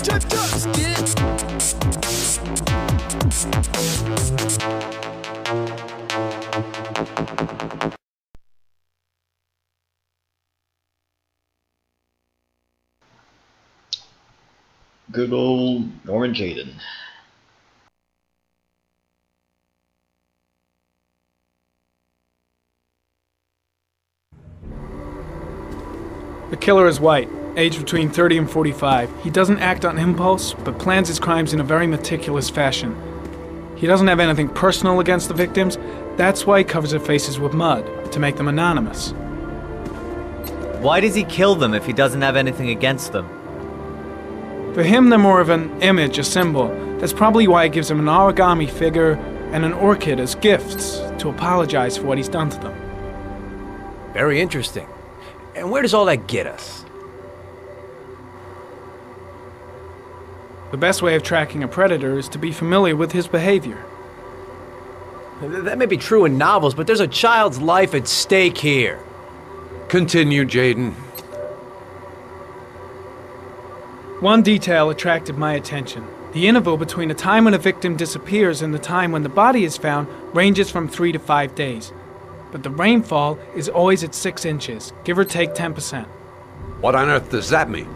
Good old Norman Jayden. The killer is white, aged between 30 and 45. He doesn't act on impulse, but plans his crimes in a very meticulous fashion. He doesn't have anything personal against the victims. That's why he covers their faces with mud, to make them anonymous. Why does he kill them if he doesn't have anything against them? For him, they're more of an image, a symbol. That's probably why he gives them an origami figure and an orchid as gifts to apologize for what he's done to them. Very interesting. And where does all that get us? The best way of tracking a predator is to be familiar with his behavior. That may be true in novels, but there's a child's life at stake here. Continue, Jayden. One detail attracted my attention. The interval between the time when a victim disappears and the time when the body is found ranges from 3 to 5 days. But the rainfall is always at 6 inches, give or take 10%. What on earth does that mean?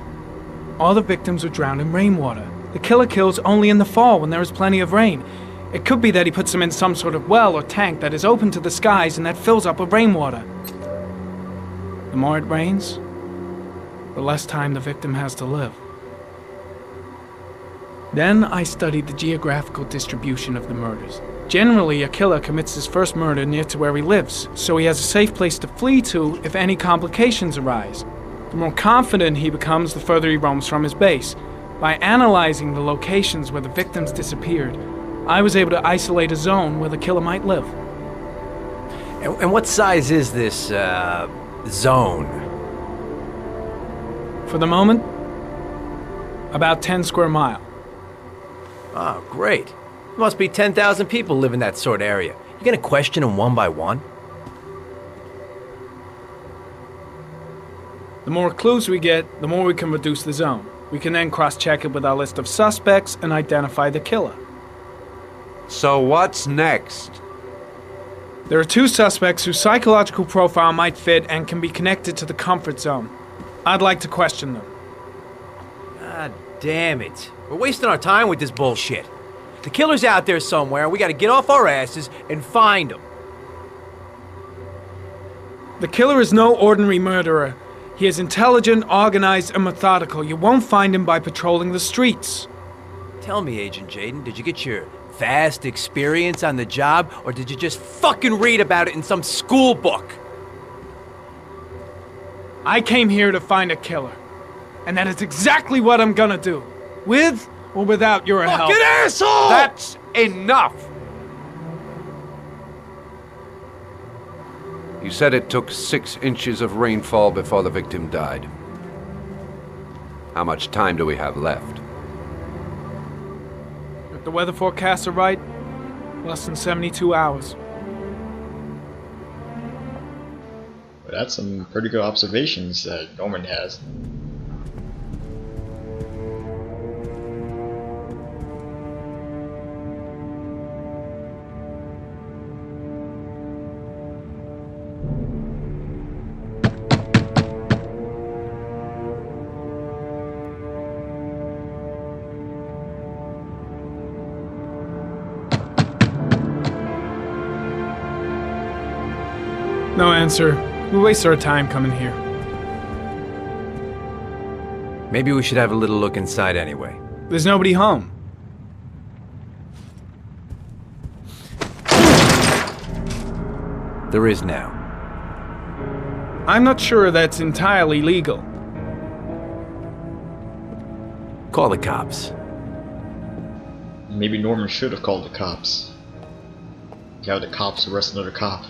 All the victims were drowned in rainwater. The killer kills only in the fall when there is plenty of rain. It could be that he puts them in some sort of well or tank that is open to the skies and that fills up with rainwater. The more it rains, the less time the victim has to live. Then I studied the geographical distribution of the murders. Generally, a killer commits his first murder near to where he lives, so he has a safe place to flee to if any complications arise. The more confident he becomes, the further he roams from his base. By analyzing the locations where the victims disappeared, I was able to isolate a zone where the killer might live. And what size is this, zone? For the moment, about 10 square miles. Oh, great. There must be 10,000 people live in that sort of area. You gonna question them one by one? The more clues we get, the more we can reduce the zone. We can then cross-check it with our list of suspects and identify the killer. So what's next? There are 2 suspects whose psychological profile might fit and can be connected to the comfort zone. I'd like to question them. God damn it. We're wasting our time with this bullshit. The killer's out there somewhere, and we gotta get off our asses and find him. The killer is no ordinary murderer. He is intelligent, organized, and methodical. You won't find him by patrolling the streets. Tell me, Agent Jayden, did you get your vast experience on the job, or did you just fucking read about it in some school book? I came here to find a killer. And that is exactly what I'm gonna do. With or without your help. Fucking asshole! That's enough! You said it took 6 inches of rainfall before the victim died. How much time do we have left? If the weather forecasts are right, less than 72 hours. But that's some pretty good observations that Norman has. No answer. We waste our time coming here. Maybe we should have a little look inside anyway. There's nobody home. There is now. I'm not sure that's entirely legal. Call the cops. Maybe Norman should have called the cops. Have the cops arrest another cop.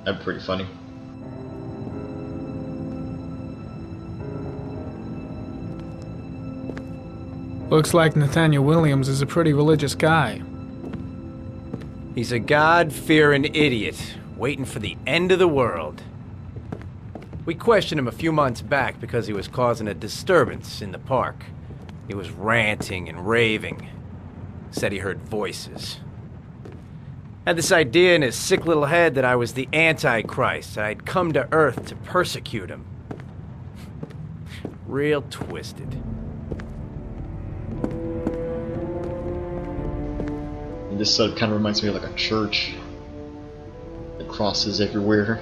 That'd be pretty funny. Looks like Nathaniel Williams is a pretty religious guy. He's a God-fearing idiot, waiting for the end of the world. We questioned him a few months back because he was causing a disturbance in the park. He was ranting and raving. Said he heard voices. Had this idea in his sick little head that I was the Antichrist. I'd come to Earth to persecute him. Real twisted. And this kind of reminds me of like a church. The crosses everywhere.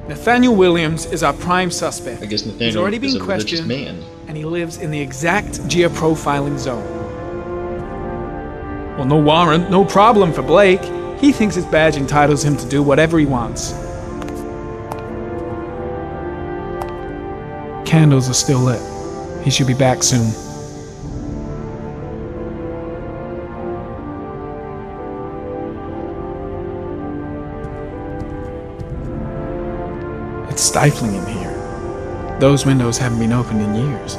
Nathaniel Williams is our prime suspect. I guess He's Nathaniel already is been a religious questioned, man. and he lives in the exact geoprofiling zone. Well, no warrant, no problem for Blake. He thinks his badge entitles him to do whatever he wants. Candles are still lit. He should be back soon. It's stifling in here. Those windows haven't been opened in years.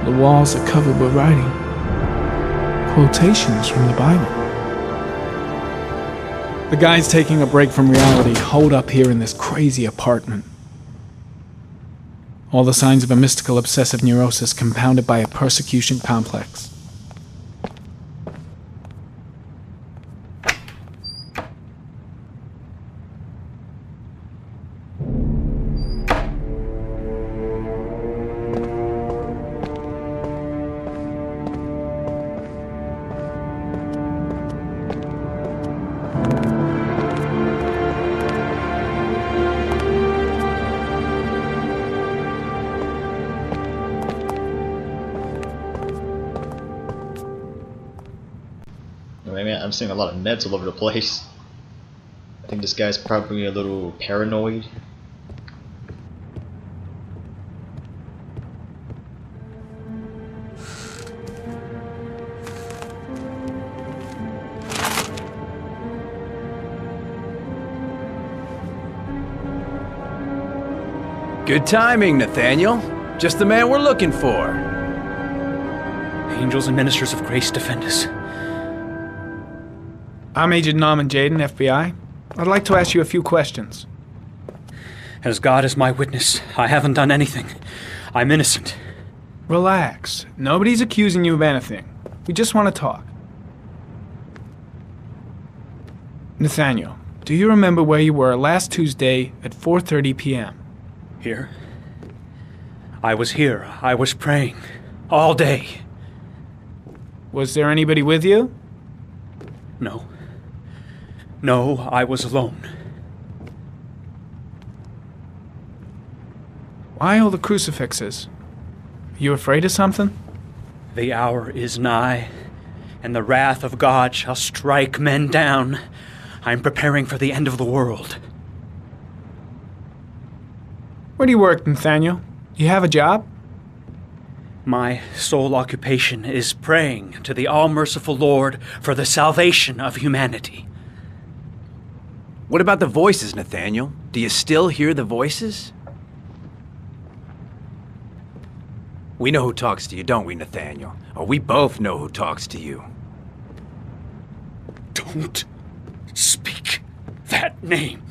The walls are covered with writing. Quotations from the Bible. The guy's taking a break from reality, holed up here in this crazy apartment. All the signs of a mystical obsessive neurosis compounded by a persecution complex. I'm seeing a lot of meds all over the place. I think this guy's probably a little paranoid. Good timing, Nathaniel. Just the man we're looking for. Angels and ministers of grace defend us. I'm Agent Norman Jaden, FBI. I'd like to ask you a few questions. As God is my witness, I haven't done anything. I'm innocent. Relax. Nobody's accusing you of anything. We just want to talk. Nathaniel, do you remember where you were last Tuesday at 4:30 p.m.? Here? I was here. I was praying. All day. Was there anybody with you? No. No, I was alone. Why all the crucifixes? Are you afraid of something? The hour is nigh, and the wrath of God shall strike men down. I'm preparing for the end of the world. Where do you work, Nathaniel? You have a job? My sole occupation is praying to the all-merciful Lord for the salvation of humanity. What about the voices, Nathaniel? Do you still hear the voices? We know who talks to you, don't we, Nathaniel? Or we both know who talks to you. Don't speak that name.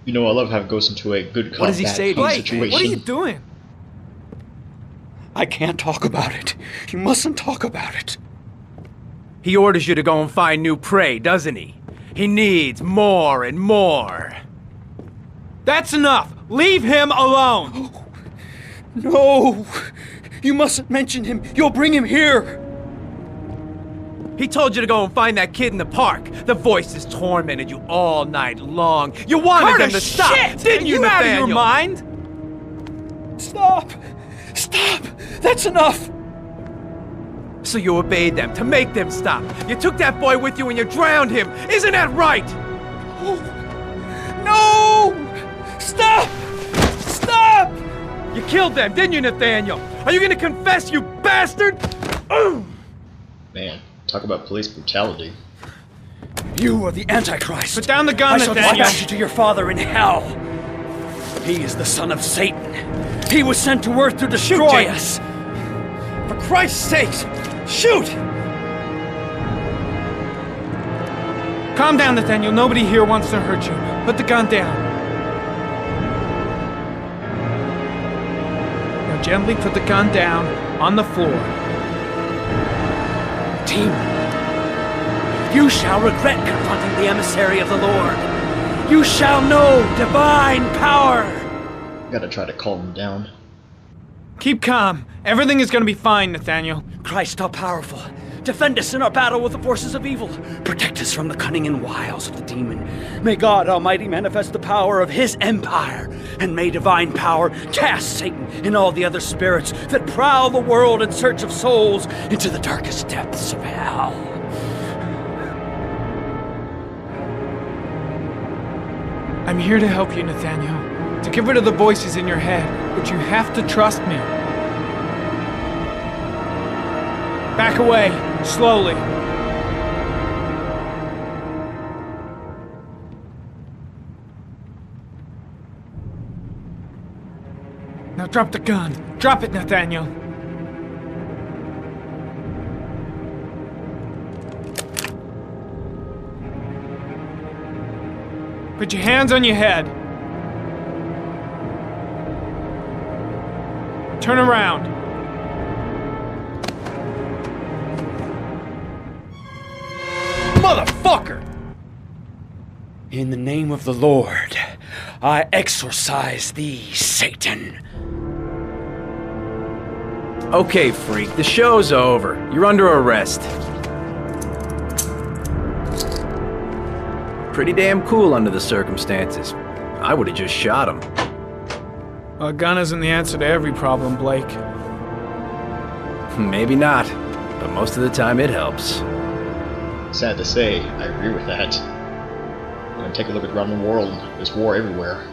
You know, I love how it goes into a good cop, What does he bad say to cop you? situation. What are you doing? I can't talk about it. You mustn't talk about it. He orders you to go and find new prey, doesn't he? He needs more and more. That's enough! Leave him alone! No! You mustn't mention him. You'll bring him here. He told you to go and find that kid in the park. The voices tormented you all night long. You wanted them to stop, didn't you, out of Nathaniel? your mind? Stop! Stop! That's enough! So you obeyed them to make them stop. You took that boy with you and you drowned him. Isn't that right? No! Stop! Stop! You killed them, didn't you, Nathaniel? Are you gonna confess, you bastard? Man, talk about police brutality. You are the Antichrist. Put down the gun, I shall Nathaniel. dispatch you to your father in hell. He is the son of Satan. He was sent to earth to destroy us. For Christ's sake, shoot! Calm down, Nathaniel. Nobody here wants to hurt you. Put the gun down. Now gently put the gun down on the floor. Demon, you shall regret confronting the emissary of the Lord. You shall know divine power. Gotta try to calm him down. Keep calm. Everything is gonna be fine, Nathaniel. Christ all-powerful, defend us in our battle with the forces of evil. Protect us from the cunning and wiles of the demon. May God Almighty manifest the power of His empire, and may divine power cast Satan and all the other spirits that prowl the world in search of souls into the darkest depths of hell. I'm here to help you, Nathaniel. To get rid of the voices in your head, but you have to trust me. Back away, slowly. Now drop the gun. Drop it, Nathaniel. Put your hands on your head. Turn around. Motherfucker! In the name of the Lord, I exorcise thee, Satan. Okay, freak, the show's over. You're under arrest. Pretty damn cool under the circumstances. I would have just shot him. A gun isn't the answer to every problem, Blake. Maybe not, but most of the time it helps. Sad to say, I agree with that. When I take a look around the world, there's war everywhere.